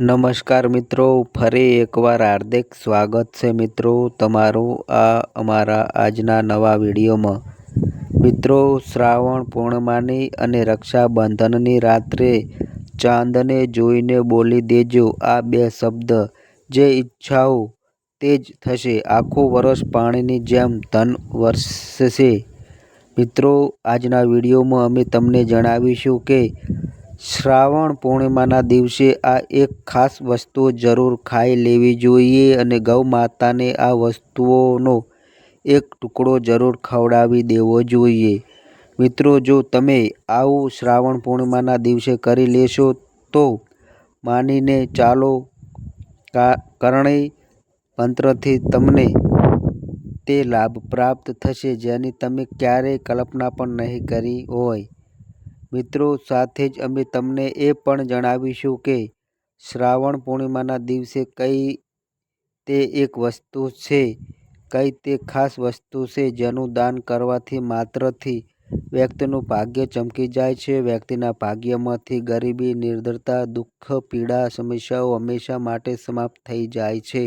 નમસ્કાર મિત્રો, ફરી એકવાર હાર્દિક સ્વાગત છે મિત્રો તમારું અમારા આજના નવા વિડીયોમાં। મિત્રો, શ્રાવણ પૂર્ણિમાની અને રક્ષાબંધનની રાત્રે ચાંદને જોઈને બોલી દેજો આ બે શબ્દ, જે ઈચ્છાઓ તે જ થશે। આખું વર્ષ પાણીની જેમ ધન વરસશે। મિત્રો, આજના વિડીયોમાં અમે તમને જણાવીશું કે શ્રાવણ પૂર્ણિમાના દિવસે આ એક ખાસ વસ્તુ જરૂર ખાઈ લેવી જોઈએ અને ગૌ માતાને આ વસ્તુઓનો એક ટુકડો જરૂર ખવડાવી દેવો જોઈએ। મિત્રો, જો તમે આવું શ્રાવણ પૂર્ણિમાના દિવસે કરી લેશો તો માનીને ચાલો કરણી મંત્રથી તમને તે લાભ પ્રાપ્ત થશે જેની તમે ક્યારેય કલ્પના પણ નહીં કરી હોય। મિત્રો, સાથે જ અમે તમને એ પણ જણાવીશું કે શ્રાવણ પૂર્ણિમાના દિવસે કઈ તે એક વસ્તુ છે, કઈ તે ખાસ વસ્તુ છે જેનું દાન કરવાથી માત્રથી વ્યક્તિનું ભાગ્ય ચમકી જાય છે। વ્યક્તિના ભાગ્યમાંથી ગરીબી, નિર્ધનતા, દુઃખ, પીડા, સમસ્યાઓ હંમેશા માટે સમાપ્ત થઈ જાય છે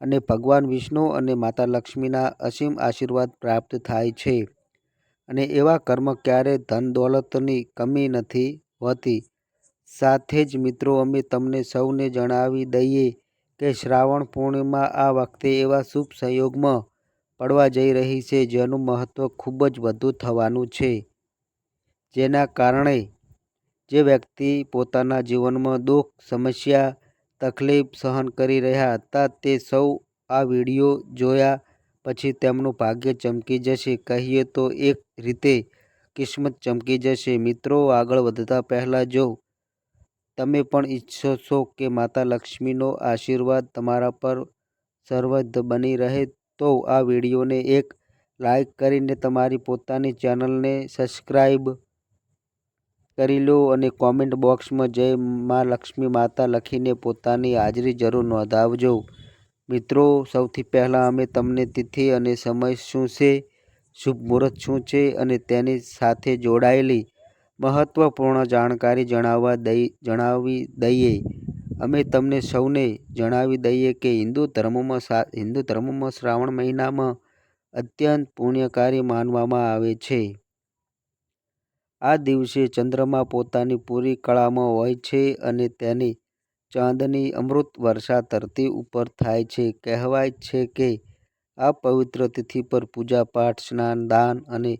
અને ભગવાન વિષ્ણુ અને માતા લક્ષ્મીના અસીમ આશીર્વાદ પ્રાપ્ત થાય છે અને એવા કર્મ ક્યારેય ધન દોલતની કમી નથી હોતી। સાથે જ મિત્રો, અમે તમને સૌને જણાવી દઈએ કે શ્રાવણ પૂર્ણિમા આ વખતે એવા શુભ સંયોગમાં પડવા જઈ રહી છે જેનું મહત્વ ખૂબ જ વધુ થવાનું છે, જેના કારણે જે વ્યક્તિ પોતાના જીવનમાં દુઃખ, સમસ્યા, તકલીફ સહન કરી રહ્યા હતા તે સૌ આ વિડીયો જોયા પછી તેમનું ભાગ્ય ચમકી જશે, કહીએ તો એક રીતે કિસ્મત ચમકી જશે। મિત્રો, આગળ વધતા પહેલા જો તમે પણ ઈચ્છો છો કે માતા લક્ષ્મીનો આશીર્વાદ તમારા પર સર્વદ બની રહે તો આ વિડીયોને એક લાઈક કરીને તમારી પોતાની ચેનલને સબસ્ક્રાઈબ કરી લો અને કોમેન્ટ બોક્સમાં જય મા લક્ષ્મી માતા લખીને પોતાની હાજરી જરૂર નોંધાવજો। મિત્રો, સૌથી પહેલાં અમે તમને તિથિ અને સમય શું છે, શુભ મુહૂર્ત શું છે અને તેની સાથે જોડાયેલી મહત્વપૂર્ણ જાણકારી જણાવી દઈએ। અમે તમને સૌને જણાવી દઈએ કે હિન્દુ ધર્મમાં શ્રાવણ મહિનામાં અત્યંત પુણ્યકારી માનવામાં આવે છે। આ દિવસે ચંદ્રમા પોતાની પૂરી કળામાં હોય છે અને તેની ચાંદની અમૃત વર્ષા ધરતી ઉપર થાય છે। કહેવાય છે કે આ પવિત્ર તિથિ પર પૂજા પાઠ, સ્નાન, દાન અને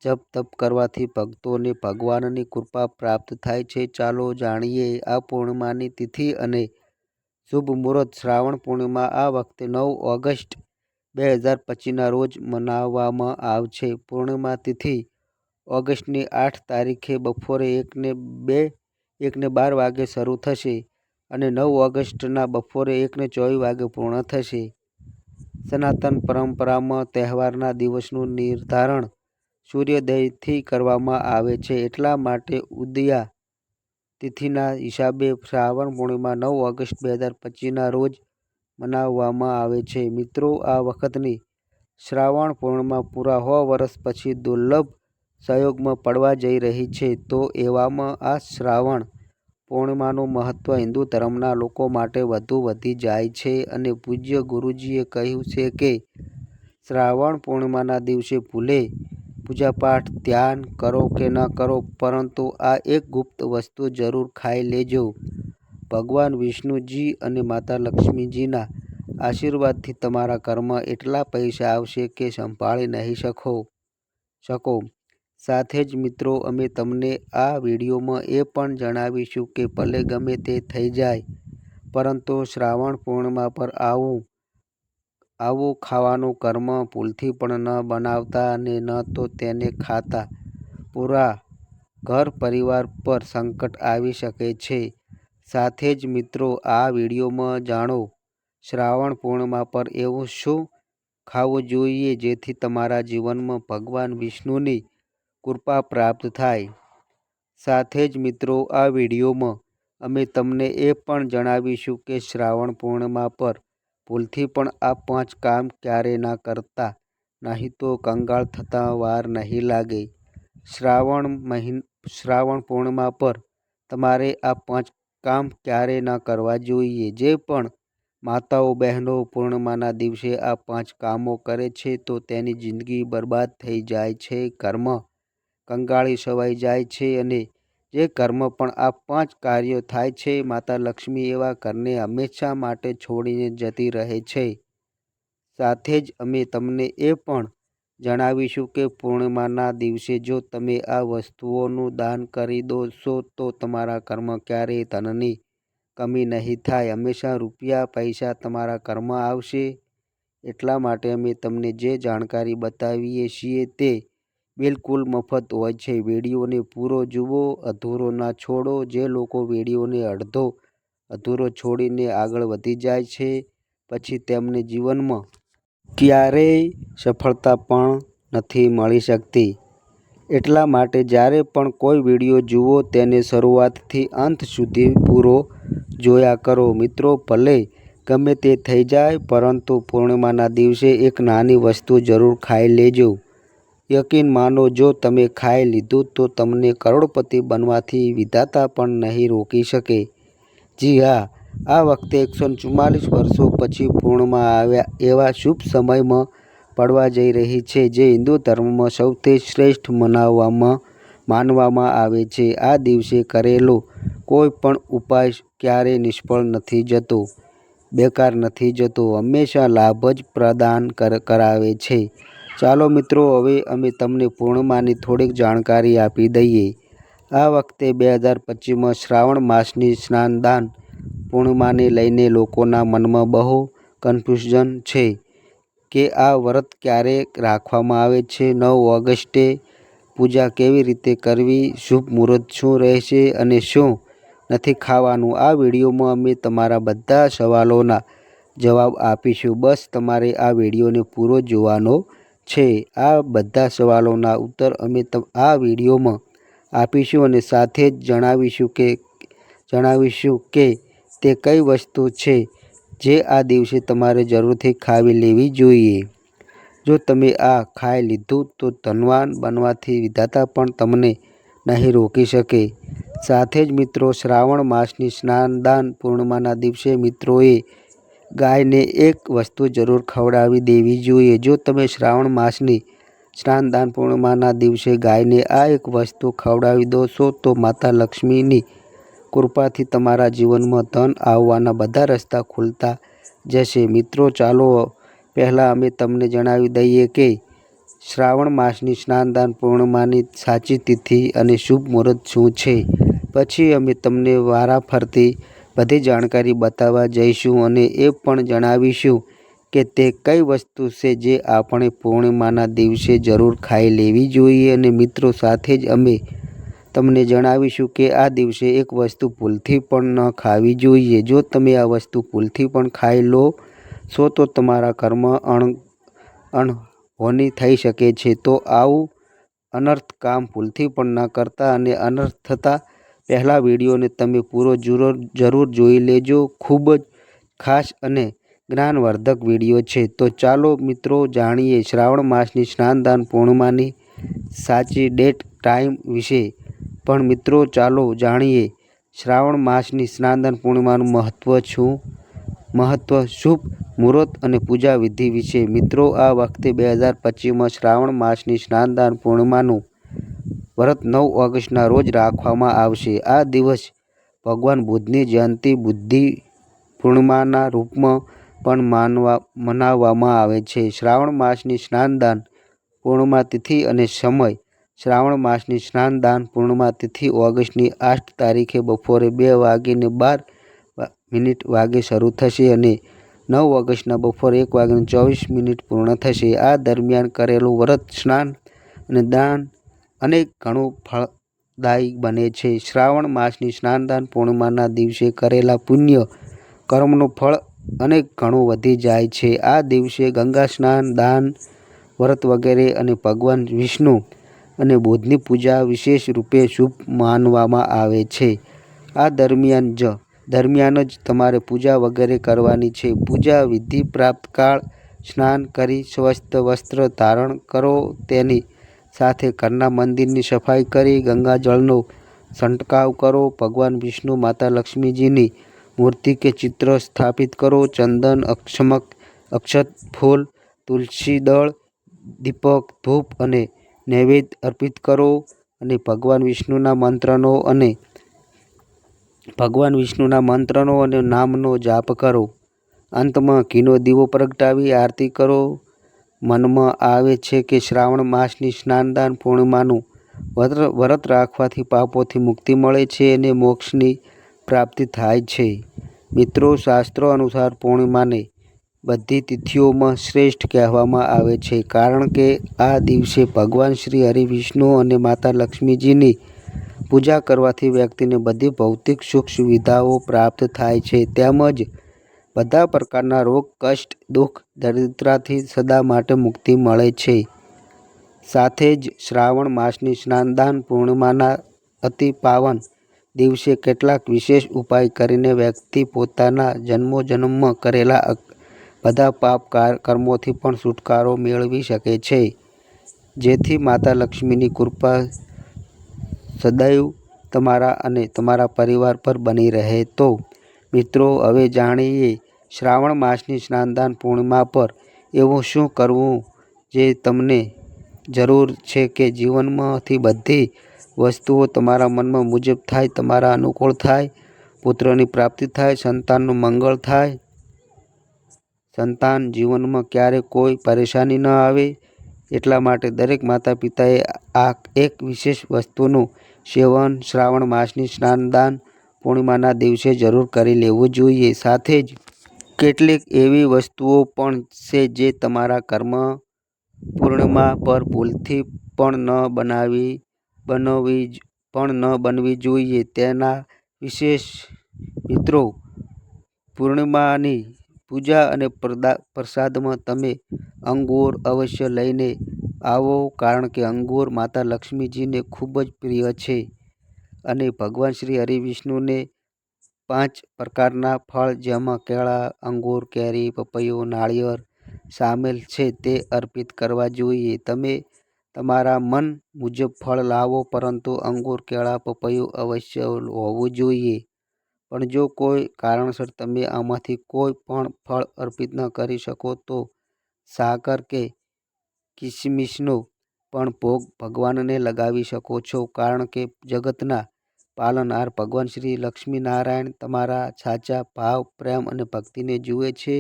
જપ તપ કરવાથી ભક્તોને ભગવાનની કૃપા પ્રાપ્ત થાય છે। ચાલો જાણીએ આ પૂર્ણિમાની તિથિ અને શુભ મુહૂર્ત। શ્રાવણ પૂર્ણિમા આ વખતે 9 ઓગસ્ટ 2025ના રોજ મનાવવામાં આવશે। પૂર્ણિમા તિથિ ઓગસ્ટની 8 તારીખે બપોરે 1:12 વાગે શરૂ થશે અને 9 ઓગસ્ટના બપોરે 1:24 વાગે પૂર્ણ થશે। સનાતન પરંપરામાં તહેવારના દિવસનું નિર્ધારણ સૂર્યોદયથી કરવામાં આવે છે, એટલા માટે ઉદયા તિથિના હિસાબે શ્રાવણ પૂર્ણિમા 9 ઓગસ્ટ 2025ના રોજ મનાવવામાં આવે છે। મિત્રો, આ વખતની શ્રાવણ પૂર્ણિમા પૂરા 100 વર્ષ પછી દુર્લભ સંયોગમાં પડવા જઈ રહી છે, તો એવામાં આ શ્રાવણ પૂર્ણિમાનું મહત્વ હિન્દુ ધર્મના લોકો માટે વધુ વધી જાય છે અને પૂજ્ય ગુરુજીએ કહ્યું છે કે શ્રાવણ પૂર્ણિમાના દિવસે ભૂલે પૂજાપાઠ, ધ્યાન કરો કે ન કરો, પરંતુ આ એક ગુપ્ત વસ્તુ જરૂર ખાઈ લેજો। ભગવાન વિષ્ણુજી અને માતા લક્ષ્મીજીના આશીર્વાદથી તમારા ઘરમાં એટલા પૈસા આવશે કે સંભાળી નહીં શકો। સાથે જ મિત્રો, અમે તમને આ વિડીયોમાં એ પણ જણાવીશું કે ભલે ગમે તે થઈ જાય, પરંતુ શ્રાવણ પૂર્ણિમા પર આવું ખાવાનું કર્મ ભૂલથી પણ ન બનાવતા અને ન તો તેને ખાતા। પૂરા ઘર પરિવાર પર સંકટ આવી શકે છે। સાથે જ મિત્રો, આ વિડીયોમાં જાણો શ્રાવણ પૂર્ણિમા પર એવું શું ખાવું જોઈએ જેથી તમારા જીવનમાં ભગવાન વિષ્ણુની કૃપા પ્રાપ્ત થાય। સાથે જ મિત્રો, આ વિડીયોમાં અમે તમને એ પણ જણાવીશું કે શ્રાવણ પૂર્ણિમા પર ભૂલથી પણ આ 5 કામ ક્યારેય ના કરતા, નહીં તો કંગાળ થતાં વાર નહીં લાગે। શ્રાવણ પૂર્ણિમા પર તમારે આ 5 કામ ક્યારેય ન કરવા જોઈએ. જે પણ માતાઓ બહેનો પૂર્ણિમાના દિવસે આ 5 કામો કરે છે તો તેની જિંદગી બરબાદ થઈ જાય છે, ઘરમાં કંગાળી છવાઈ જાય છે અને જે ઘરમાં પણ આ 5 કાર્યો થાય છે, માતા લક્ષ્મી એવા ઘરને હંમેશા માટે છોડીને જતી રહે છે. સાથે જ અમે તમને એ પણ જણાવીશું કે પૂર્ણિમાના દિવસે જો તમે આ વસ્તુઓનું દાન કરી દોશો તો તમારા ઘરમાં ક્યારેય ધનની કમી નહીં થાય. હંમેશા રૂપિયા પૈસા તમારા ઘરમાં આવશે. એટલા માટે અમે તમને જે જાણકારી બતાવીએ છીએ તે બિલકુલ મફત હોય છે. વિડીયોને પૂરો જુઓ, અધૂરો ના છોડો. જે લોકો વિડીયોને અધૂરો છોડીને આગળ વધી જાય છે પછી તેમને જીવનમાં ક્યારેય સફળતા પણ નથી મળી શકતી. એટલા માટે જ્યારે પણ કોઈ વિડીયો જુઓ તેને શરૂઆતથી અંત સુધી પૂરો જોયા કરો. મિત્રો, ભલે ગમે તે થઈ જાય પરંતુ પૂર્ણિમાના દિવસે એક નાની વસ્તુ જરૂર ખાઈ લેજો. યકીન માનો, જો તમે ખાઈ લીધું તો તમને કરોડપતિ બનવાથી વિધાતા પણ નહીં રોકી શકે. જી હા, આ વખતે 144 વર્ષો પછી પૂર્ણિમા એવા શુભ સમયમાં પડવા જઈ રહી છે જે હિન્દુ ધર્મમાં સૌથી શ્રેષ્ઠ માનવામાં આવે છે. આ દિવસે કરેલો કોઈ પણ ઉપાય ક્યારેય નિષ્ફળ નથી જતો, બેકાર નથી જતો, હંમેશા લાભ જ પ્રદાન કરાવે છે. ચાલો મિત્રો, હવે અમે તમને પૂર્ણિમાની થોડીક જાણકારી આપી દઈએ. આ વખતે 2025માં શ્રાવણ માસની સ્નાનદાન પૂર્ણિમાને લઈને લોકોના મનમાં બહુ કન્ફ્યુઝન છે કે આ વ્રત ક્યારે રાખવામાં આવે છે, 9 ઓગસ્ટે પૂજા કેવી રીતે કરવી, શુભ મુહૂર્ત શું રહેશે અને શું નથી ખાવાનું. આ વિડીયોમાં અમે તમારા બધા સવાલોના જવાબ આપીશું. બસ તમારે આ વિડીયોને પૂરો જોવાનો છે. આ બધા સવાલોના ઉત્તર અમે આ વિડીયોમાં આપીશું અને સાથે જ જણાવીશું કે તે કઈ વસ્તુ છે જે આ દિવસે તમારે જરૂરથી ખાવી લેવી જોઈએ. જો તમે આ ખાઈ લીધું તો ધનવાન બનવાથી વિધાતા પણ તમને નહીં રોકી શકે. સાથે જ મિત્રો, શ્રાવણ માસની સ્નાનદાન પૂર્ણિમાના દિવસે મિત્રોએ ગાયને એક વસ્તુ જરૂર ખવડાવી દેવી જોઈએ. જો તમે શ્રાવણ માસની સ્નાનદાન પૂર્ણિમાના દિવસે ગાયને આ એક વસ્તુ ખવડાવી દોશો તો માતા લક્ષ્મીની કૃપાથી તમારા જીવનમાં ધન આવવાના બધા રસ્તા ખુલતા જશે. મિત્રો, ચાલો પહેલાં અમે તમને જણાવી દઈએ કે શ્રાવણ માસની સ્નાનદાન પૂર્ણિમાની સાચી તિથિ અને શુભ મુહૂર્ત શું છે. પછી અમે તમને વારાફરતી બધી જાણકારી બતાવવા જઈશું અને એ પણ જણાવીશું કે તે કઈ વસ્તુ છે જે આપણે પૂર્ણિમાના દિવસે જરૂર ખાઈ લેવી જોઈએ. અને મિત્રો, સાથે જ અમે તમને જણાવીશું કે આ દિવસે એક વસ્તુ ભૂલથી પણ ન ખાવી જોઈએ. જો તમે આ વસ્તુ ભૂલથી પણ ખાઈ લો છો તો તમારા ઘરમાં અણહોની થઈ શકે છે. તો આવું અનર્થ કામ ભૂલથી પણ ન કરતા અને અનર્થ થતાં પહેલાં વિડીયોને તમે પૂરો જરૂર જોઈ લેજો. ખૂબ જ ખાસ અને જ્ઞાનવર્ધક વિડીયો છે. તો ચાલો મિત્રો જાણીએ શ્રાવણ માસની સ્નાનદાન પૂર્ણિમાની સાચી ડેટ, ટાઈમ વિશે. પણ મિત્રો, ચાલો જાણીએ શ્રાવણ માસની સ્નાનદાન પૂર્ણિમાનું મહત્વ, શુભ મુહૂર્ત અને પૂજા વિધિ વિશે. મિત્રો, આ વખતે 2025માં શ્રાવણ માસની સ્નાનદાન પૂર્ણિમાનું વ્રત 9 ઓગસ્ટના રોજ રાખવામાં આવશે. આ દિવસ ભગવાન બુદ્ધની જયંતિ બુદ્ધિ પૂર્ણિમાના રૂપમાં પણ મનાવવામાં આવે છે. શ્રાવણ માસની સ્નાનદાન પૂર્ણિમા તિથિ અને સમય. શ્રાવણ માસની સ્નાનદાન પૂર્ણિમા તિથિ ઓગસ્ટની 8 તારીખે બપોરે 2:12 વાગે શરૂ થશે અને 9 ઓગસ્ટના બપોરે 1:24 પૂર્ણ થશે. આ દરમિયાન કરેલું વ્રત, સ્નાન અને દાન અનેક ગણું ફળદાયી બને છે. શ્રાવણ માસની સ્નાનદાન પૂર્ણિમાના દિવસે કરેલા પુણ્ય કર્મનું ફળ અનેક ગણું વધી જાય છે. આ દિવસે ગંગા સ્નાન, દાન, વ્રત વગેરે અને ભગવાન વિષ્ણુ અને બુદ્ધની પૂજા વિશેષ રૂપે શુભ માનવામાં આવે છે. આ દરમિયાન જ તમારે પૂજા વગેરે કરવાની છે. પૂજા વિધિ: પ્રાતઃકાળ સ્નાન કરી સ્વસ્થ વસ્ત્ર ધારણ કરો. તેની સાથે ઘરના મંદિરની સફાઈ કરી ગંગાજળનો છંટકાવ કરો. ભગવાન વિષ્ણુ, માતા લક્ષ્મીજીની મૂર્તિ કે ચિત્ર સ્થાપિત કરો. ચંદન, અક્ષત, ફૂલ, તુલસી દળ, દીપક, ધૂપ અને નૈવેદ્ય અર્પિત કરો અને ભગવાન વિષ્ણુના મંત્રનો અને નામનો જાપ કરો. અંતમાં ઘીનો દીવો પ્રગટાવી આરતી કરો. મનમાં આવે છે કે શ્રાવણ માસની સ્નાનદાન પૂર્ણિમાનું વ્રત રાખવાથી પાપોથી મુક્તિ મળે છે અને મોક્ષની પ્રાપ્તિ થાય છે. મિત્રો, શાસ્ત્રો અનુસાર પૂર્ણિમાને બધી તિથિઓમાં શ્રેષ્ઠ કહેવામાં આવે છે, કારણ કે આ દિવસે ભગવાન શ્રી હરિ, વિષ્ણુ અને માતા લક્ષ્મીજીની પૂજા કરવાથી વ્યક્તિને બધી ભૌતિક સુખ સુવિધાઓ પ્રાપ્ત થાય છે તેમજ બધા પ્રકારના રોગ, કષ્ટ, દુઃખ, દરિદ્રતાથી સદા માટે મુક્તિ મળે છે. સાથે જ શ્રાવણ માસની સ્નાનદાન પૂર્ણિમાના અતિ પાવન દિવસે કેટલાક વિશેષ ઉપાય કરીને વ્યક્તિ પોતાના જન્મોજન્મમાં કરેલા બધા પાપ કર્મોથી પણ છુટકારો મેળવી શકે છે, જેથી માતા લક્ષ્મીની કૃપા સદૈવ તમારા અને તમારા પરિવાર પર બની રહે. તો મિત્રો, હવે જાણીએ શ્રાવણ માસની સ્નાનદાન પૂર્ણિમા પર એવું શું કરવું જે તમને જરૂર છે કે જીવનમાંથી બધી વસ્તુઓ તમારા મનમાં મુજબ થાય, તમારા અનુકૂળ થાય, પુત્રની પ્રાપ્તિ થાય, સંતાનનું મંગળ થાય, સંતાન જીવનમાં ક્યારેય કોઈ પરેશાની ન આવે. એટલા માટે દરેક માતા પિતાએ આ એક વિશેષ વસ્તુનું સેવન શ્રાવણ માસની સ્નાનદાન પૂર્ણિમાના દિવસે જરૂર કરી લેવું જોઈએ. સાથે જ કેટલીક એવી વસ્તુઓ પણ છે જે તમારા ઘરમાં પૂર્ણિમા પર ભૂલથી પણ ન બનવી જોઈએ. તેના વિશેષ મિત્રો, પૂર્ણિમાની પૂજા અને પ્રસાદમાં તમે અંગૂર અવશ્ય લઈને આવો, કારણ કે અંગૂર માતા લક્ષ્મીજીને ખૂબ જ પ્રિય છે અને ભગવાન શ્રી હરિ, વિષ્ણુને 5 પ્રકારના ફળ જેમાં કેળા, અંગૂર, કેરી, પપૈયું, નાળિયેર સામેલ છે તે અર્પિત કરવા જોઈએ. તમે તમારા મન મુજબ ફળ લાવો, પરંતુ અંગૂર, કેળા, પપૈયું અવશ્ય હોવું જોઈએ. પણ જો કોઈ કારણસર તમે આમાંથી કોઈ પણ ફળ અર્પિત ન કરી શકો તો સાકર કે કિસમિસનો પણ ભોગ ભગવાનને લગાવી શકો છો, કારણ કે જગતના પાલનહાર ભગવાન શ્રી લક્ષ્મીનારાયણ તમારા સાચા ભાવ, પ્રેમ અને ભક્તિને જુએ છે.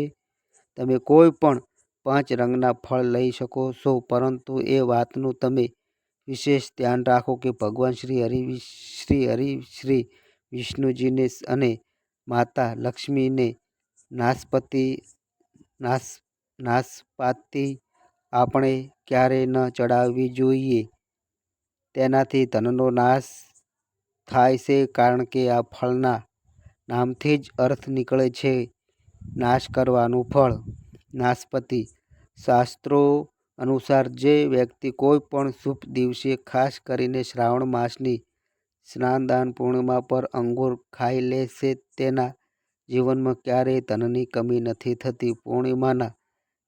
તમે કોઈ પણ 5 રંગના ફળ લઈ શકો છો, પરંતુ એ વાતનું તમે વિશેષ ધ્યાન રાખો કે ભગવાન શ્રી હરિ, શ્રી વિષ્ણુજીને અને માતા લક્ષ્મીને નાશપાતી આપણે ક્યારેય ન ચડાવવી જોઈએ. તેનાથી ધનનો નાશ થાય છે, કારણ કે આ ફળના નામથી જ અર્થ નીકળે છે નાશ કરવાનું ફળ. નાશપતી. શાસ્ત્રો અનુસાર જે વ્યક્તિ કોઈ પણ શુભ દિવસે, ખાસ કરીને શ્રાવણ માસની સ્નાનદાન પૂર્ણિમા પર અંગૂર ખાઈ લે છે, તેના જીવનમાં ક્યારેય ધનની કમી નથી થતી. પૂર્ણિમાના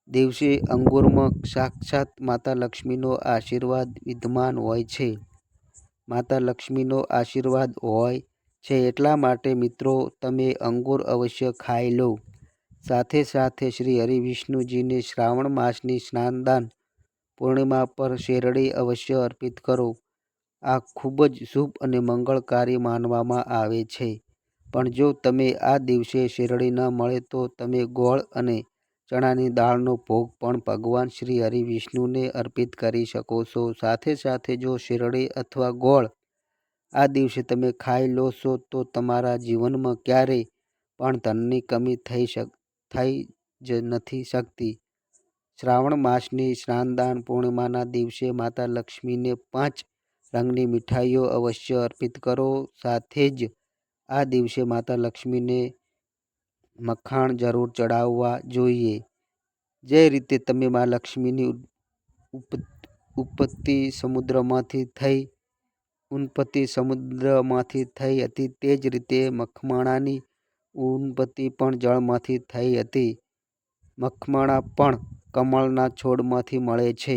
દિવસે અંગૂરમાં સાક્ષાત માતા લક્ષ્મીનો આશીર્વાદ વિદ્યમાન હોય છે. માતા લક્ષ્મીનો આશીર્વાદ હોય છે એટલા માટે મિત્રો, તમે અંગૂર અવશ્ય ખાઈ લો. સાથે સાથે શ્રી હરિ, વિષ્ણુજીને શ્રાવણ માસની સ્નાનદાન પૂર્ણિમા પર શેરડી અવશ્ય અર્પિત કરો. આ ખૂબ જ શુભ અને મંગળકારી માનવામાં આવે છે. પણ જો તમે આ દિવસે શેરડી ન મળે તો તમે ગોળ અને ચણાની દાળનો ભોગ પણ ભગવાન શ્રી હરિ, વિષ્ણુને અર્પિત કરી શકો છો. સાથે સાથે જો શેરડી અથવા ગોળ આ દિવસે તમે ખાઈ લો છો તો તમારા જીવનમાં ક્યારેય પણ ધનની કમી થઈ જ નથી શકતી. શ્રાવણ માસની સ્નાનદાન પૂર્ણિમાના દિવસે માતા લક્ષ્મીને 5 રંગની મીઠાઈઓ અવશ્ય અર્પિત કરો. સાથે જ આ દિવસે માતા લક્ષ્મીને મખાણ જરૂર ચડાવવા જોઈએ. જે રીતે તમે મા લક્ષ્મીની ઉત્પત્તિ સમુદ્રમાંથી થઈ હતી, તે જ રીતે મખમણાની ઉત્પત્તિ પણ જળમાંથી થઈ હતી. મખમણા પણ કમળના છોડમાંથી મળે છે.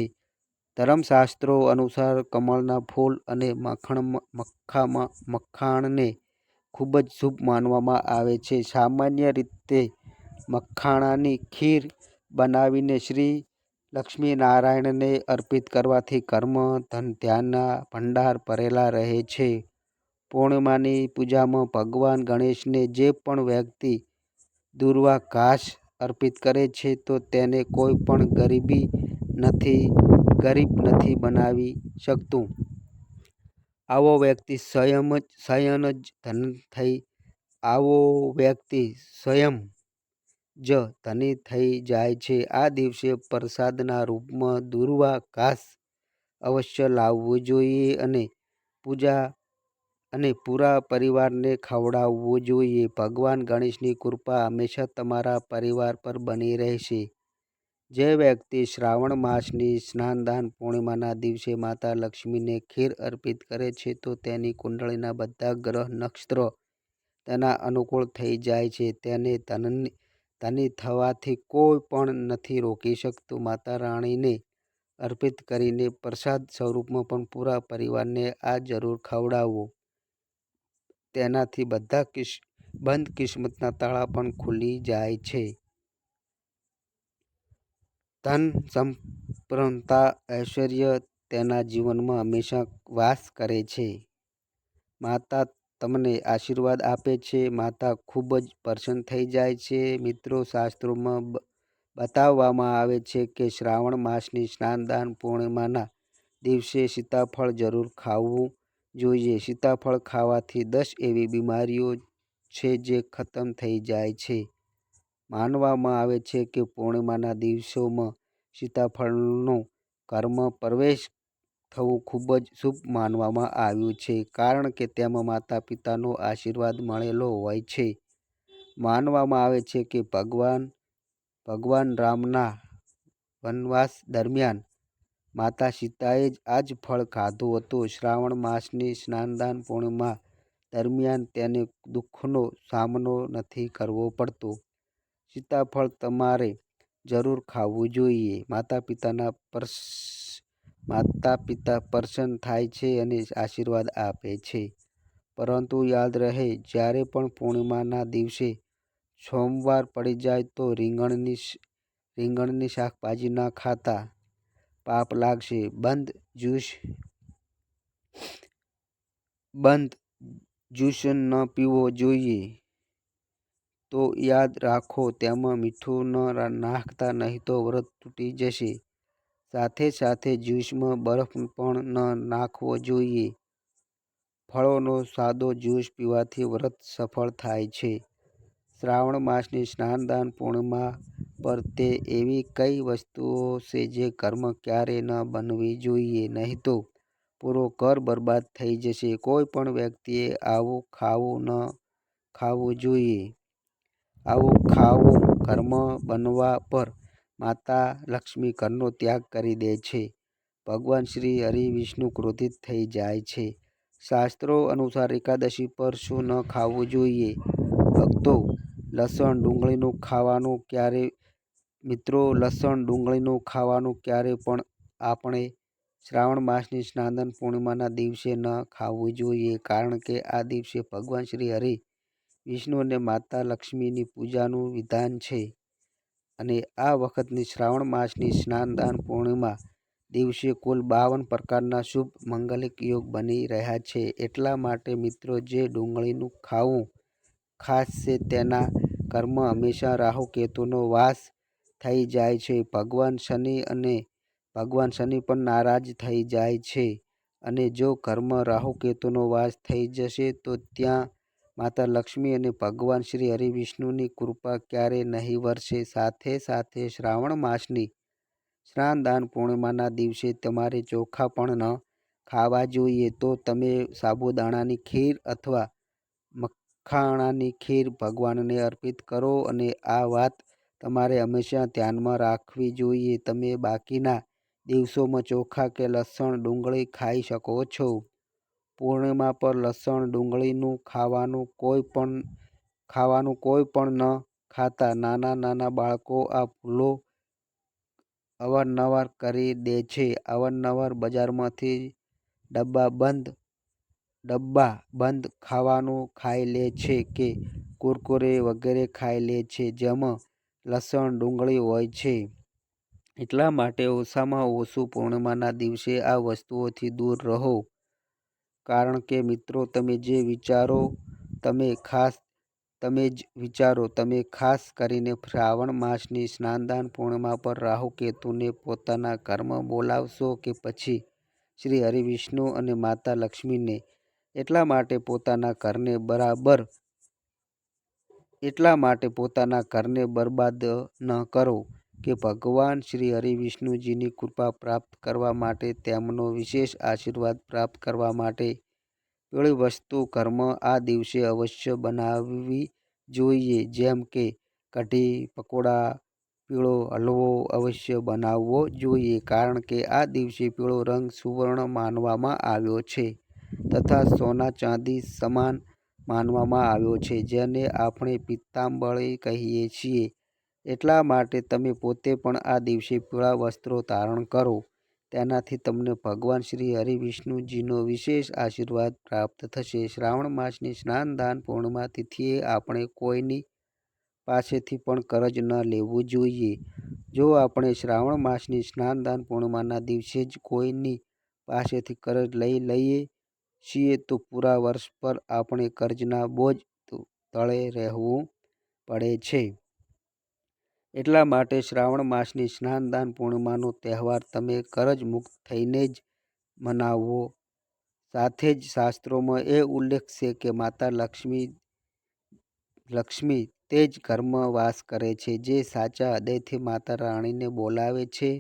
ધર્મશાસ્ત્રો અનુસાર કમળના ફૂલ અને મખાણને ખૂબ જ શુભ માનવામાં આવે છે. સામાન્ય રીતે મખાણાની ખીર બનાવીને શ્રી લક્ષ્મીનારાયણને અર્પિત કરવાથી ઘરમાં ધન ધાન્યના ભંડાર ભરેલા રહે છે. પૂર્ણિમાની પૂજામાં ભગવાન ગણેશને જે પણ વ્યક્તિ દૂર્વા ઘાસ અર્પિત કરે છે તો તેને કોઈ પણ ગરીબ નથી બનાવી શકતું. આવો વ્યક્તિ સ્વયં જ ધની થઈ જાય છે. આ દિવસે પ્રસાદના રૂપમાં દૂર્વા ઘાસ અવશ્ય લાવવું જોઈએ અને પૂરા પરિવારને ખવડાવવું જોઈએ. ભગવાન ગણેશની કૃપા હંમેશા તમારા પરિવાર પર બની રહેશે. જે વ્યક્તિ શ્રાવણ માસની સ્નાનદાન પૂર્ણિમાના દિવસે માતા લક્ષ્મીને ખીર અર્પિત કરે છે તો તેની કુંડળીના બધા ગ્રહ નક્ષત્ર તેના અનુકૂળ થઈ જાય છે. તેને ધની થવાથી કોઈ પણ નથી રોકી શકતું. માતા રાણીને અર્પિત કરીને પ્રસાદ સ્વરૂપમાં પણ પૂરા પરિવારને આ જરૂર ખવડાવો. તેનાથી બધા બંધ કિસ્મતના તાળા પણ ખુલી જાય છે. ધન સંપન્નતા ઐશ્વર્ય તેના જીવનમાં હંમેશા વાસ કરે છે. માતા તમને આશીર્વાદ આપે છે. માતા ખૂબ જ પ્રસન્ન થઈ જાય છે. મિત્રો, શાસ્ત્રોમાં બતાવવામાં આવે છે કે શ્રાવણ માસની સ્નાનદાન પૂર્ણિમાના દિવસે સીતાફળ જરૂર ખાવું જોઈએ. સીતાફળ ખાવાથી 10 એવી બીમારીઓ છે જે ખતમ થઈ જાય છે. માનવામાં આવે છે કે પૂર્ણિમાના દિવસોમાં સીતાફળનો ઘરમાં પ્રવેશ થવું ખૂબ જ શુભ માનવામાં આવ્યું છે, કારણ કે તેમાં માતા પિતાનો આશીર્વાદ મળેલો હોય છે. માનવામાં આવે છે કે ભગવાન રામના વનવાસ દરમિયાન માતા સીતાએ આ જ ફળ ખાધું હતું. શ્રાવણ માસની સ્નાનદાન પૂર્ણિમા દરમિયાન તેને દુઃખનો સામનો નથી કરવો પડતો. સીતાફળ તમારે જરૂર ખાવું જોઈએ. માતા પિતા પ્રસન્ન થાય છે અને આશીર્વાદ આપે છે. પરંતુ યાદ રહે, જ્યારે પણ પૂર્ણિમાના દિવસે સોમવાર પડી જાય તો રીંગણની શાકભાજી ન ખાતા. પાપ લાગશે. બંધ જ્યુસ ન પીવો જોઈએ. તો યાદ રાખો, તેમાં મીઠું ન નાખતા, નહીં તો વ્રત તૂટી જશે. સાથે સાથે જ્યુસમાં બરફ પણ ન નાખવો જોઈએ. ફળોનો સાદો જ્યુસ પીવાથી વ્રત સફળ થાય છે. શ્રાવણ માસની સ્નાનદાન પૂર્ણિમા પર તે એવી કઈ વસ્તુઓ છે જે ઘરમાં ક્યારેય ન બનવી જોઈએ, નહીં તો પૂરો ઘર બરબાદ થઈ જશે. કોઈ પણ વ્યક્તિએ આવું ખાવું ન ખાવું જોઈએ. આવું ખાવું ઘરમાં બનવા પર માતા લક્ષ્મી ઘરનો ત્યાગ કરી દે છે. ભગવાન શ્રી હરિ વિષ્ણુ ક્રોધિત થઈ જાય છે. શાસ્ત્રો અનુસાર એકાદશી પર શું ન ખાવું જોઈએ? ભક્તો, લસણ ડુંગળીનું ખાવાનું ક્યારે પણ આપણે શ્રાવણ માસની સ્નાન પૂર્ણિમાના દિવસે ન ખાવું જોઈએ, કારણ કે આ દિવસે ભગવાન શ્રી હરિ વિષ્ણુ અને માતા લક્ષ્મીની પૂજાનું વિધાન છે. અને આ વખતની શ્રાવણ માસની સ્નાનદાન પૂર્ણિમા દિવસે કુલ 52 પ્રકારના શુભ મંગલિક યોગ બની રહ્યા છે. એટલા માટે મિત્રો, જે ડુંગળીનું ખાવું ખાસ છે, તેના ઘરમાં હંમેશા રાહુ કેતુનો વાસ થઈ જાય છે. ભગવાન શનિ પણ નારાજ થઈ જાય છે. અને જો ઘરમાં રાહુ કેતુનો વાસ થઈ જશે તો ત્યાં માતા લક્ષ્મી અને ભગવાન શ્રી હરિ વિષ્ણુની કૃપા ક્યારેય નહીં વરસે. સાથે સાથે શ્રાવણ માસની સ્નાનદાન પૂર્ણિમાના દિવસે તમારે ચોખા પણ ન ખાવા જોઈએ. તો તમે સાબુદાણાની ખીર અથવા મખાણાની ખીર ભગવાનને અર્પિત કરો. અને આ વાત તમારે હંમેશા ધ્યાનમાં રાખવી જોઈએ. તમે બાકીના દિવસોમાં ચોખા કે લસણ ડુંગળી ખાઈ શકો છો. પૂર્ણિમા પર લસણ ડુંગળીનું ખાવાનું કોઈ પણ ન ખાતા. નાના બાળકો આ ભૂલો અવારનવાર કરી દે છે. અવારનવાર બજારમાંથી ડબ્બાબંધ ખાવાનું ખાઈ લે છે કે કુરકુરે વગેરે ખાઈ લે છે જેમાં લસણ, ડુંગળી હોય છે. એટલા માટે ઓછામાં ઓછું પૂર્ણિમાના દિવસે આ વસ્તુઓથી દૂર રહો. કારણ કે મિત્રો તમે જ વિચારો તમે ખાસ કરીને શ્રાવણ માસની સ્નાનદાન પૂર્ણિમા પર રાહુ કેતુને પોતાના ઘરમાં બોલાવશો કે પછી શ્રી હરિવિષ્ણુ અને માતા લક્ષ્મીને. એટલા માટે પોતાના ઘરને બરબાદ ન કરો કે ભગવાન શ્રી હરિવિષ્ણુજીની કૃપા પ્રાપ્ત કરવા માટે, તેમનો વિશેષ આશીર્વાદ પ્રાપ્ત કરવા માટે પીળી વસ્તુ ઘરમાં આ દિવસે અવશ્ય બનાવવી જોઈએ. જેમ કે કઢી, પકોડા, પીળો હલવો અવશ્ય બનાવવો જોઈએ. કારણ કે આ દિવસે પીળો રંગ સુવર્ણ માનવામાં આવ્યો છે તથા સોના ચાંદી સમાન માનવામાં આવ્યો છે, જેને આપણે પિત્તાંબરી કહીએ છીએ. એટલા માટે તમે પોતે પણ આ દિવસે પીળા વસ્ત્રો ધારણ કરો. તેનાથી તમને ભગવાન શ્રી હરિવિષ્ણુજીનો વિશેષ આશીર્વાદ પ્રાપ્ત થશે. શ્રાવણ માસની સ્નાનદાન પૂર્ણિમા તિથિએ આપણે કોઈની પાસેથી પણ કરજ ન લેવું જોઈએ. જો આપણે શ્રાવણ માસની સ્નાનદાન પૂર્ણિમાના દિવસે જ કોઈની પાસેથી કરજ લઈ લઈએ છીએ તો પૂરા વર્ષ પર આપણે કર્જના બોજ તળે રહેવું પડે છે. એટલા માટે શ્રાવણ માસની સ્નાનદાન પૂર્ણિમાનો તહેવાર તમે કરજ મુક્ત થઈને જ મનાવવો. સાથે જ શાસ્ત્રોમાં એ ઉલ્લેખ છે કે માતા લક્ષ્મી તે જ ઘરમાં વાસ કરે છે જે સાચા હૃદયથી માતા રાણીને બોલાવે છે.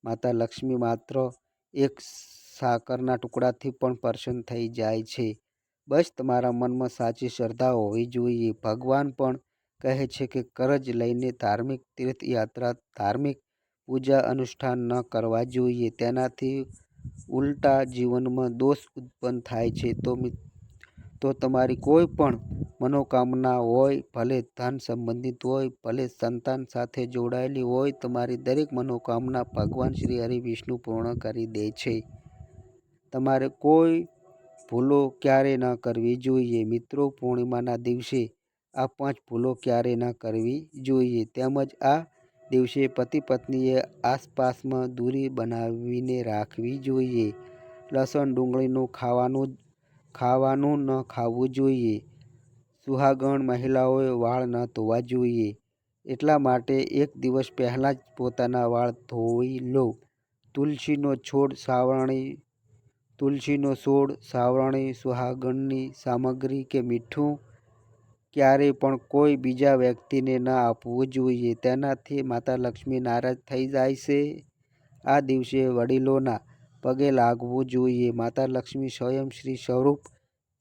માતા લક્ષ્મી માત્ર એક સાકરના ટુકડાથી પણ પ્રસન્ન થઈ જાય છે. બસ તમારા મનમાં સાચી શ્રદ્ધા હોવી જોઈએ. ભગવાન પણ કહે છે કે કરજ લઈને ધાર્મિક તીર્થયાત્રા, ધાર્મિક પૂજા અનુષ્ઠાન ન કરવા જોઈએ. તેનાથી ઉલટા જીવનમાં દોષ ઉત્પન્ન થાય છે. તો તમારી કોઈ પણ મનોકામના હોય, ભલે ધન સંબંધિત હોય, ભલે સંતાન સાથે જોડાયેલી હોય, તમારી દરેક મનોકામના ભગવાન શ્રી હરિવિષ્ણુ પૂર્ણ કરી દે છે. તમારે કોઈ ભૂલો ક્યારે ન કરવી જોઈએ. મિત્રો પૂર્ણિમાના દિવસે આ 5 ભૂલો ક્યારે ન કરવી જોઈએ. તેમજ આ દિવસે પતિ પત્નીએ આસપાસમાં દૂરી બનાવીને રાખવી જોઈએ. લસણ, ડુંગળીનું ખાવાનું ન ખાવું જોઈએ. સુહાગણ મહિલાઓએ વાળ ન ધોવા જોઈએ. એટલા માટે એક દિવસ પહેલાં જ પોતાના વાળ ધોઈ લો. તુલસીનો છોડ, સાવરણી, સુહાગણની સામગ્રી કે મીઠું ક્યારેય પણ કોઈ બીજા વ્યક્તિને ન આપવું જોઈએ. તેનાથી માતા લક્ષ્મી નારાજ થઈ જાય છે. આ દિવસે વડીલોના પગે લાગવું જોઈએ. માતા લક્ષ્મી સ્વયં સ્ત્રી સ્વરૂપ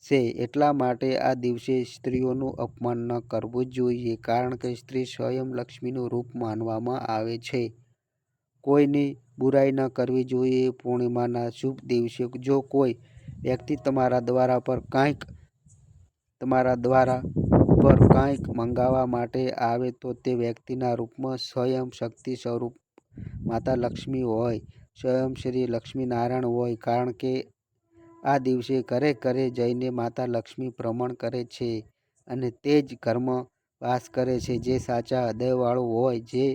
છે. એટલા માટે આ દિવસે સ્ત્રીઓનું અપમાન ન કરવું જોઈએ. કારણ કે સ્ત્રી સ્વયં લક્ષ્મીનું રૂપ માનવામાં આવે છે. કોઈની બુરાઈ ન કરવી જોઈએ. પૂર્ણિમાના શુભ દિવસે જો કોઈ વ્યક્તિ તમારા દ્વાર પર કંઈક મંગાવવા માટે આવે તો તે વ્યક્તિના રૂપમાં સ્વયં શક્તિ સ્વરૂપ માતા લક્ષ્મી હોય, સ્વયં શ્રી લક્ષ્મીનારાયણ હોય. કારણ કે આ દિવસે ઘરે ઘરે જઈને માતા લક્ષ્મી ભ્રમણ કરે છે અને તે જ ઘરમાં વાસ કરે છે જે સાચા હૃદયવાળું હોય, જે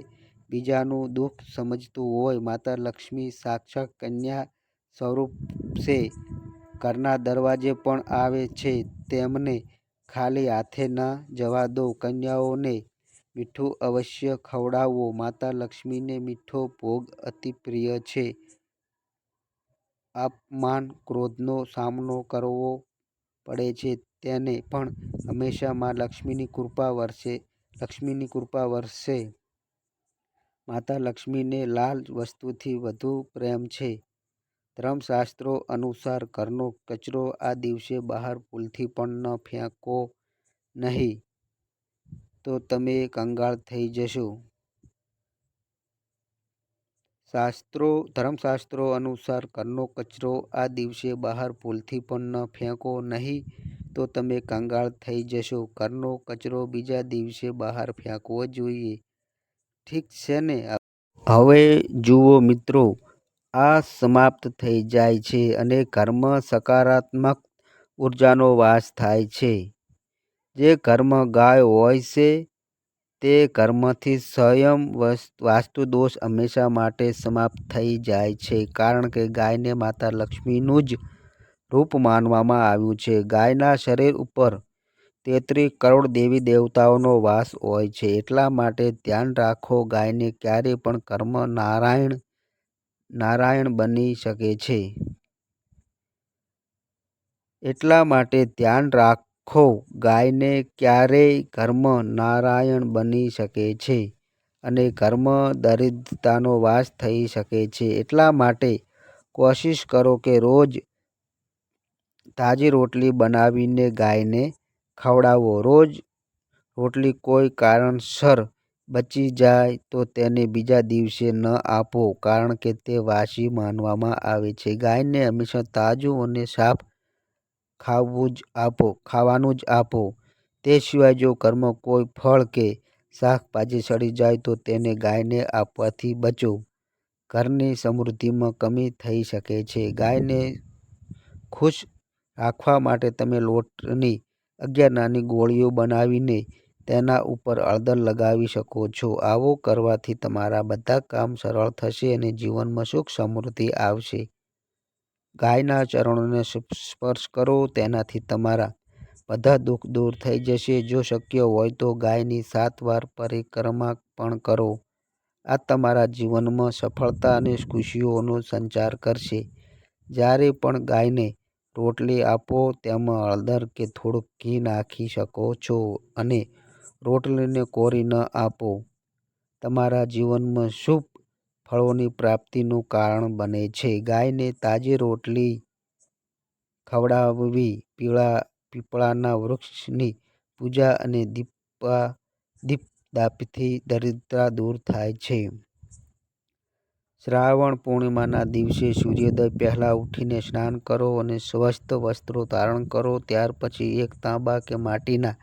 બીજાનું દુઃખ સમજતું હોય. માતા લક્ષ્મી સાક્ષાત કન્યા સ્વરૂપ છે. ઘરના દરવાજે પણ આવે છે. તેમને ખાલી હાથે ન જવા દો. કન્યાઓને મીઠું અવશ્ય ખવડાવો. માતા લક્ષ્મીને મીઠો ભોગ અતિ પ્રિય છે. અપમાન, ક્રોધનો સામનો કરવો પડે છે તેને પણ હંમેશા માં લક્ષ્મીની કૃપા વરસશે. માતા લક્ષ્મીને લાલ વસ્તુથી વધુ પ્રેમ છે. ધર્મશાસ્ત્રો અનુસાર ઘરનો કચરો આ દિવસે બહાર ભૂલથી પણ ન ફેંકો નહીં તો તમે કંગાળ થઈ જશો. ધર્મશાસ્ત્રો અનુસાર ઘરનો કચરો આ દિવસે બહાર ભૂલથી પણ ન ફેંકો નહીં તો તમે કંગાળ થઈ જશો. ઘરનો કચરો બીજા દિવસે બહાર ફેંકવો જોઈએ. ઠીક છે ને. હવે જુઓ મિત્રો, આ સમાપ્ત થઈ જાય છે અને ઘરમાં સકારાત્મક ઉર્જાનો વાસ થાય છે. જે ઘરમાં ગાય હોય છે તે ઘરમાંથી સ્વયં વાસ્તુદોષ હંમેશા માટે સમાપ્ત થઈ જાય છે, કારણ કે ગાયને માતા લક્ષ્મીનું જ રૂપ માનવામાં આવ્યું છે. ગાયના શરીર ઉપર 33 કરોડ દેવી દેવતાઓનો વાસ હોય છે. એટલા માટે ધ્યાન રાખો, ગાયને ક્યારેય પણ ઘરમાં નારાયણ બની શકે છે. એટલા માટે ધ્યાન રાખો, ગાયને ક્યારેય ઘરમાં નારાયણ બની શકે છે અને ઘરમાં દરિદ્રતાનો વાસ થઈ શકે છે. એટલા માટે કોશિશ કરો કે રોજ તાજી રોટલી બનાવીને ગાયને ખવડાવો. રોજ રોટલી કોઈ કારણસર બચી જાય તો તેને બીજા દિવસે ન આપો, કારણ કે તે વાસી માનવામાં આવે છે. ગાયને હંમેશા તાજું અને સાફ ખાવાનું જ આપો. તે સિવાય જો ઘરમાં કોઈ ફળ કે શાકભાજી સડી જાય તો તેને ગાયને આપવાથી બચો. ઘરની સમૃદ્ધિમાં કમી થઈ શકે છે. ગાયને ખુશ રાખવા માટે તમે લોટની 11 નાની ગોળીઓ બનાવીને તેના ઉપર હળદર લગાવી શકો છો. આવું કરવાથી તમારા બધા કામ સરળ થશે અને જીવનમાં સુખ સમૃદ્ધિ આવશે. ગાયના ચરણોને સ્પર્શ કરો, તેનાથી તમારા બધા દુઃખ દૂર થઈ જશે. જો શક્ય હોય તો ગાયની 7 વાર પરિક્રમા પણ કરો. આ તમારા જીવનમાં સફળતા અને ખુશીઓનો સંચાર કરશે. જ્યારે પણ ગાયને રોટલી આપો તેમાં હળદર કે થોડુંક ઘી નાખી શકો છો અને રોટલીને કોરી ન આપો. તમારા જીવનમાં શુભ ફળોની પ્રાપ્તિનું કારણ બને છે. ગાયને તાજી રોટલી ખવડાવવી, પીપળાના વૃક્ષની પૂજા અને દીપદાનથી દરિદ્રતા દૂર થાય છે. શ્રાવણ પૂર્ણિમાના દિવસે સૂર્યોદય પહેલાં ઉઠીને સ્નાન કરો અને સ્વસ્થ વસ્ત્રો ધારણ કરો. ત્યાર પછી એક તાંબા કે માટીના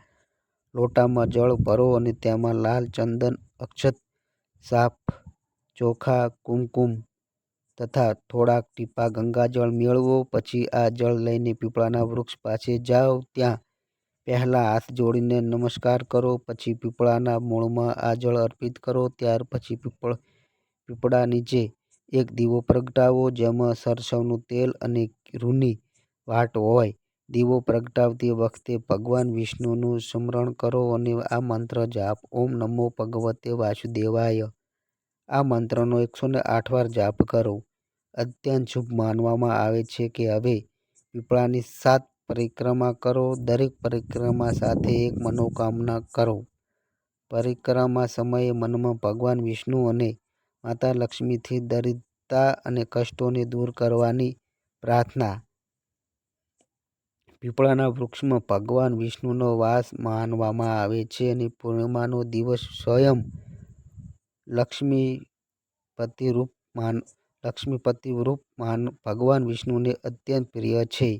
લોટામાં જળ ભરો અને તેમાં લાલ ચંદન, અક્ષત, સાફ ચોખા, કુમકુમ તથા થોડાક ટીપા ગંગાજળ મેળવો. પછી આ જળ લઈને પીપળાના વૃક્ષ પાસે જાઓ. ત્યાં પહેલાં હાથ જોડીને નમસ્કાર કરો. પછી પીપળાના મૂળમાં આ જળ અર્પિત કરો. ત્યાર પછી પીપળા નીચે એક દીવો પ્રગટાવો, જેમાં સરસવનું તેલ અને રૂની વાટ હોય. દીવો પ્રગટાવતી વખતે ભગવાન વિષ્ણુનું સ્મરણ કરો અને આ મંત્ર જાપ: ઓમ નમો ભગવતે વાસુદેવાય. આ મંત્રનો 108 વાર જાપ કરો. અત્યંત શુભ માનવામાં આવે છે કે હવે પીપળાની 7 પરિક્રમા કરો. દરેક પરિક્રમા સાથે એક મનોકામના કરો. પરિક્રમા સમયે મનમાં ભગવાન વિષ્ણુ અને માતા લક્ષ્મીથી દરિદ્રતા અને કષ્ટોને દૂર કરવાની પ્રાર્થના. પીપળાના વૃક્ષમાં ભગવાન વિષ્ણુનો વાસ માનવામાં આવે છે અને પૂર્ણિમાનો દિવસ સ્વયં લક્ષ્મીપતિ રૂપ ભગવાન વિષ્ણુને અત્યંત પ્રિય છે.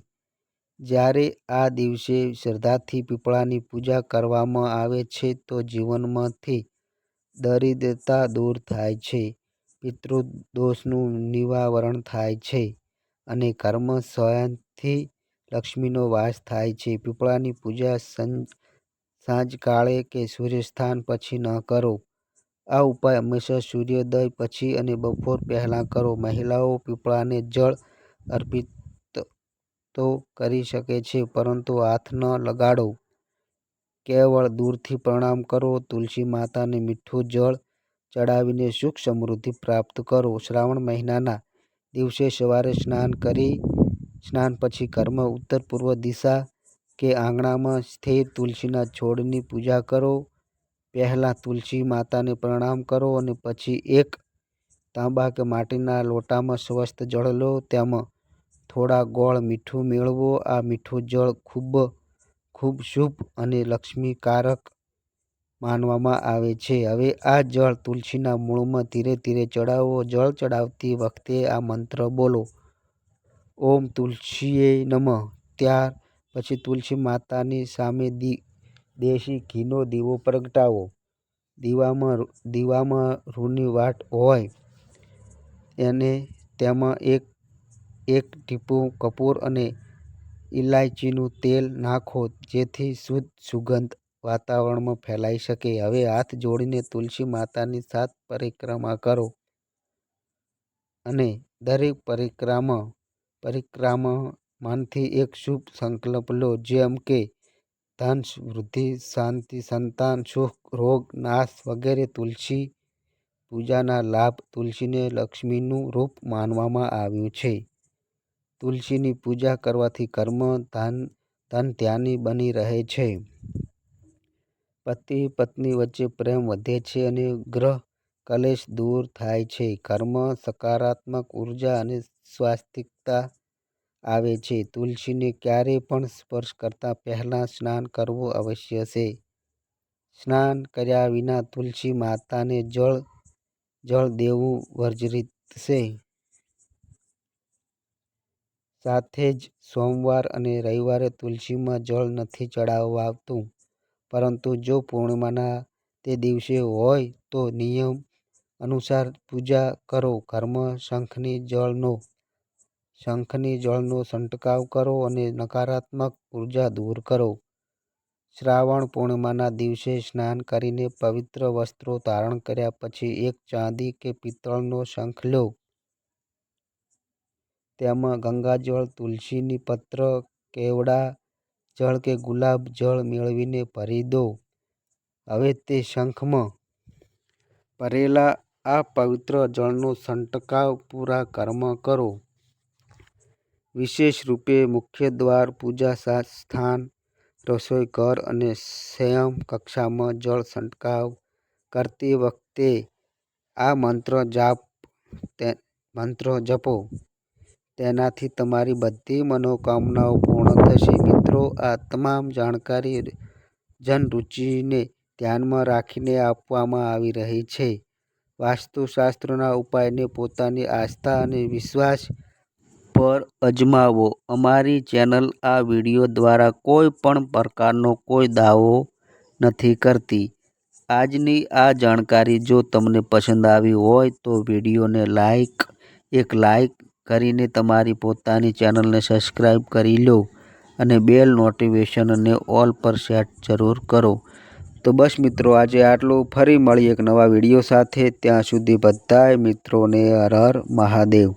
જ્યારે આ દિવસે શ્રદ્ધાથી પીપળાની પૂજા કરવામાં આવે છે તો જીવનમાંથી દરિદ્રતા દૂર થાય છે, પિતૃદોષનું નિવારણ થાય છે અને ઘરમાં શાંતિ લક્ષ્મીનો વાસ થાય છે. પીપળાની પૂજા સાંજકાળે કે સૂર્યાસ્ત પછી ન કરો. આ ઉપાય હંમેશા સૂર્યોદય પછી અને બપોર પહેલાં કરો. મહિલાઓ પીપળાને જળ અર્પિત તો કરી શકે છે, પરંતુ હાથ ન લગાડો. કેવળ દૂરથી પ્રણામ કરો. તુલસી માતાને મીઠું જળ ચડાવીને સુખ સમૃદ્ધિ પ્રાપ્ત કરો. શ્રાવણ મહિનાના દિવસે સવારે સ્નાન પછી ઘરમાં ઉત્તર-પૂર્વ દિશા કે આંગણામાં સ્થિત તુલસીના છોડની પૂજા કરો. પહેલાં તુલસી માતાને પ્રણામ કરો અને પછી એક તાંબા કે માટીના લોટામાં સ્વસ્થ જળ લો. તેમાં થોડા ગોળ મીઠું મેળવો. આ મીઠું જળ ખૂબ શુભ અને લક્ષ્મીકારક માનવામાં આવે છે. હવે આ જળ તુલસીના મૂળમાં ધીરે ધીરે ચડાવો. જળ ચડાવતી વખતે આ મંત્ર બોલો: ઓમ તુલસીએ નમઃ. ત્યાર પછી તુલસી માતાની સામે દેશી ઘીનો દીવો પ્રગટાવો. દીવામાં રૂની વાટ હોય અને તેમાં એક ટીપું કપૂર અને ઇલાયચીનું તેલ નાખો જેથી શુદ્ધ સુગંધ વાતાવરણમાં ફેલાઈ શકે. હવે હાથ જોડીને તુલસી માતાની 7 પરિક્રમા કરો અને દરેક પરિક્રમામાંથી એક શુભ સંકલ્પ લો, જેમ કે ધન વૃદ્ધિ, શાંતિ, સંતાન સુખ, રોગ નાશ વગેરે. તુલસી પૂજાના લાભ. તુલસીને લક્ષ્મીનું રૂપ માનવામાં આવ્યું છે. તુલસીની પૂજા કરવાથી ઘરમાં ધન-ધાન્ય બની રહે છે. પતિ પત્ની વચ્ચે પ્રેમ વધે છે અને ગ્રહ કલેશ દૂર થાય છે. ઘરમાં સકારાત્મક ઉર્જા અને સ્વાસ્તિકતા આવે છે. તુલસીને ક્યારેય પણ સ્પર્શ કરતા પહેલા સ્નાન કરવું આવશ્યક છે. સ્નાન કર્યા વિના તુલસી માતાને જળ દેવું વર્જિત છે. સાથે જ સોમવાર અને રવિવારે તુલસીમાં જળ નથી ચડાવાતું, પરંતુ જો પૂર્ણિમાના તે દિવસે હોય તો નિયમ અનુસાર પૂજા કરો. ઘરમાં શંખની જળનો છંટકાવ કરો અને નકારાત્મક ઉર્જા દૂર કરો. શ્રાવણ પૂર્ણિમાના દિવસે સ્નાન કરીને પવિત્ર વસ્ત્રો ધારણ કર્યા પછી એક ચાંદી કે પિત્તળનો શંખ લો. તેમાં ગંગાજળ, તુલસી પત્ર, કેવડા જળ કે ગુલાબ જળ મેળવીને ભરી દો. હવે તે શંખમાં ભરેલા આ પવિત્ર જળનો છંટકાવ પૂરા ઘરમાં કરો. વિશેષ રૂપે મુખ્ય દ્વાર, પૂજા સ્થાન, રસોઈ ઘર અને શયન કક્ષમાં જળ છંટકાવ કરતી વખતે આ મંત્ર જપો. તેનાથી તમારી બધી મનોકામનાઓ પૂર્ણ થશે. મિત્રો, આ તમામ જાણકારી જનરૂચિને ધ્યાનમાં રાખીને આપવામાં આવી રહી છે. વાસ્તુશાસ્ત્રના ઉપાયને પોતાની આસ્થા અને વિશ્વાસ પર અજમાવો. અમારી ચેનલ આ વિડીયો દ્વારા કોઈ પણ પ્રકારનો કોઈ દાવો નથી કરતી. આજની આ જાણકારી જો તમને પસંદ આવી હોય તો વિડીયોને એક લાઈક કરીને તમારી પોતાની ચેનલને સબસ્ક્રાઈબ કરી લો અને બેલ નોટિફિકેશનને ઓલ પર સેટ જરૂર કરો. તો બસ મિત્રો, આજે આટલું. ફરી મળીએ એક નવા વિડીયો સાથે. ત્યાં સુધી બધાય મિત્રોને હર હર મહાદેવ.